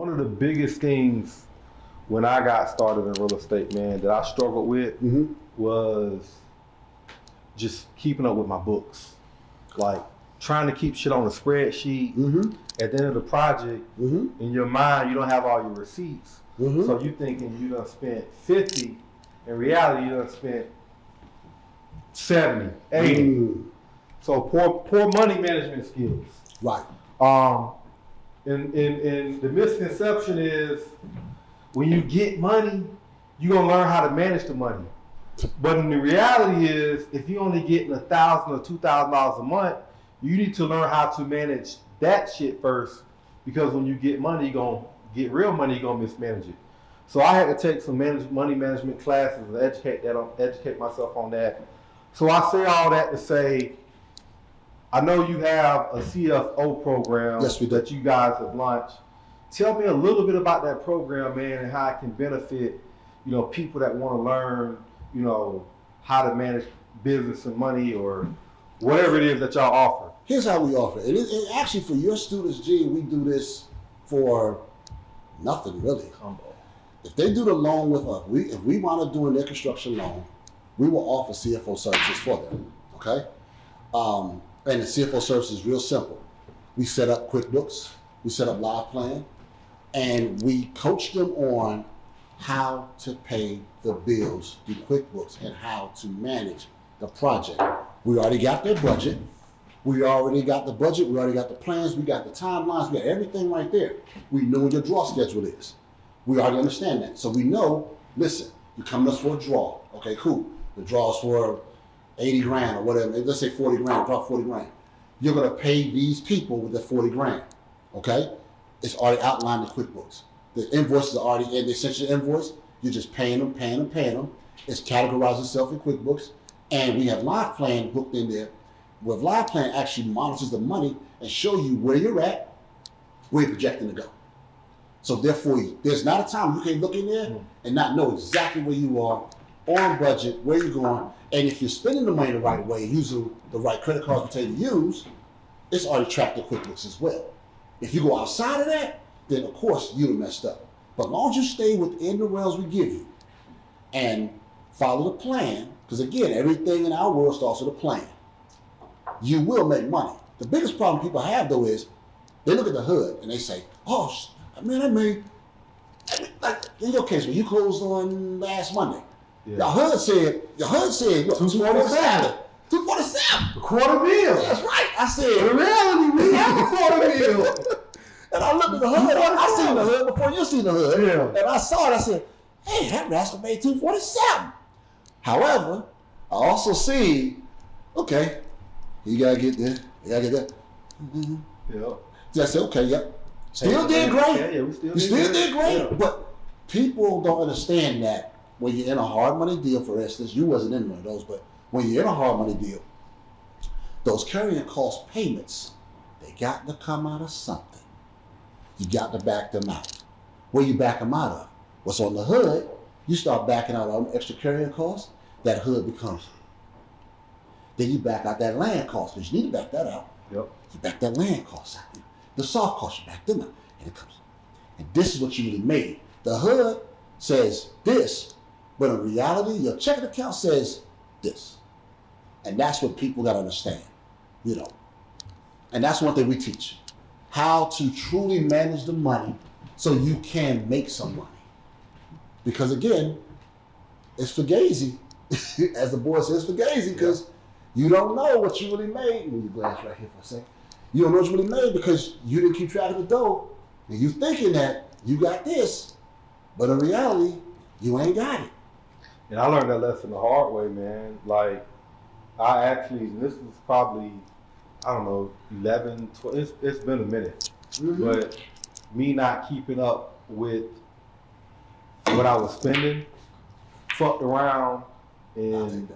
One of the biggest things when I got started in real estate, man, that I struggled with was just keeping up with my books. Like trying to keep shit on a spreadsheet. At the end of the project, in your mind, you don't have all your receipts. So you thinking you done spent 50, in reality you done spent 70, 80. So poor money management skills. Right. And the misconception is when you get money, you're gonna learn how to manage the money. But in the reality is, if you're only getting $1,000 or $2,000 a month, you need to learn how to manage that shit first, because when you get money, you're gonna get real money, you're gonna mismanage it. So I had to take some money management classes and educate myself on that. So I say all that to say, I know you have a CFO program that you guys have launched. Tell me a little bit about that program, man, and how it can benefit, people that want to learn, how to manage business and money or whatever it is that y'all offer. Here's how we offer it. And actually for your students, G, we do this for nothing really. If they do the loan with us, if we want to do their construction loan, we will offer CFO services for them, okay? And the CFO service is real simple. We set up QuickBooks, we set up Live Plan, and we coach them on how to pay the bills through QuickBooks and how to manage the project. We already got their budget. We already got the budget. We already got the plans. We got the timelines. We got everything right there. We know what your draw schedule is. We already understand that. So we know, listen, you're coming to us for a draw. Okay, cool. The draw is for 80 grand or whatever. Let's say 40 grand, drop 40 grand. You're going to pay these people with the 40 grand. Okay? It's already outlined in QuickBooks. The invoices are already in. They sent you the invoice. You're just paying them. It's categorized itself in QuickBooks. And we have Live Plan booked in there, where Live Plan actually monitors the money and show you where you're at, where you're projecting to go. So therefore, there's not a time you can look in there and not know exactly where you are, on budget, where you're going. And if you're spending the money the right way, using the right credit cards we tell you to use, it's already tracked in QuickBooks as well. If you go outside of that, then of course you're messed up. But as long as you stay within the rails we give you and follow the plan, because again, everything in our world starts with a plan, you will make money. The biggest problem people have though is they look at the hood and they say, oh man, I made, like in your case when you closed on last Monday, your HUD said what, 247. 247. A quarter meal. That's right. I said, in reality, we have a quarter meal. And I looked at the HUD. I seen the HUD before you seen the HUD. Yeah. And I saw it. I said, hey, that rascal made 247. However, I also see, okay, you gotta get there. You gotta get that. Yeah. So I said, okay, yep. Still did great. Yeah, we still did great. Yeah. But people don't understand that when you're in a hard money deal, for instance, you wasn't in one of those, but when you're in a hard money deal, those carrying cost payments, they got to come out of something. You got to back them out. Where you back them out of? What's on the HUD, you start backing out all the extra carrying costs, that HUD becomes. Then you back out that land cost, because you need to back that out. Yep. You back that land cost out. The soft costs, you back them out. And it comes. And this is what you really made. The HUD says this, but in reality, your checking account says this. And that's what people got to understand, And that's one thing we teach. How to truly manage the money so you can make some money. Because again, it's fugazi. As the boy says, fugazi, because you don't know what you really made. Move your glass right here for a second. You don't know what you really made because you didn't keep track of the dough. And you thinking that you got this, but in reality, you ain't got it. And I learned that lesson the hard way, man. Like, I actually, this was probably, I don't know, 11, 12, it's been a minute. But me not keeping up with what I was spending, fucked around and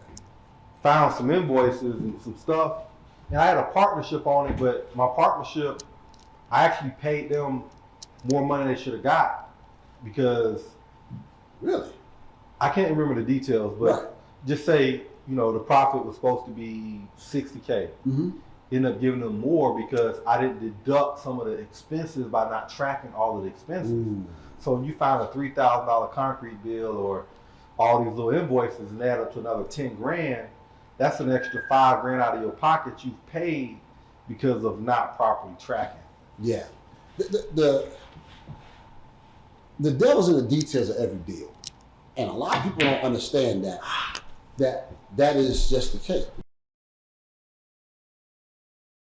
found some invoices and some stuff. And I had a partnership on it, but my partnership, I actually paid them more money than they should have got because. Really? I can't remember the details, but just say, the profit was supposed to be $60K. end up giving them more because I didn't deduct some of the expenses by not tracking all of the expenses. So if you find a $3,000 concrete bill or all these little invoices and add up to another 10 grand, that's an extra 5 grand out of your pocket you've paid because of not properly tracking. Yeah. The devil's in the details of every deal. And a lot of people don't understand that is just the case.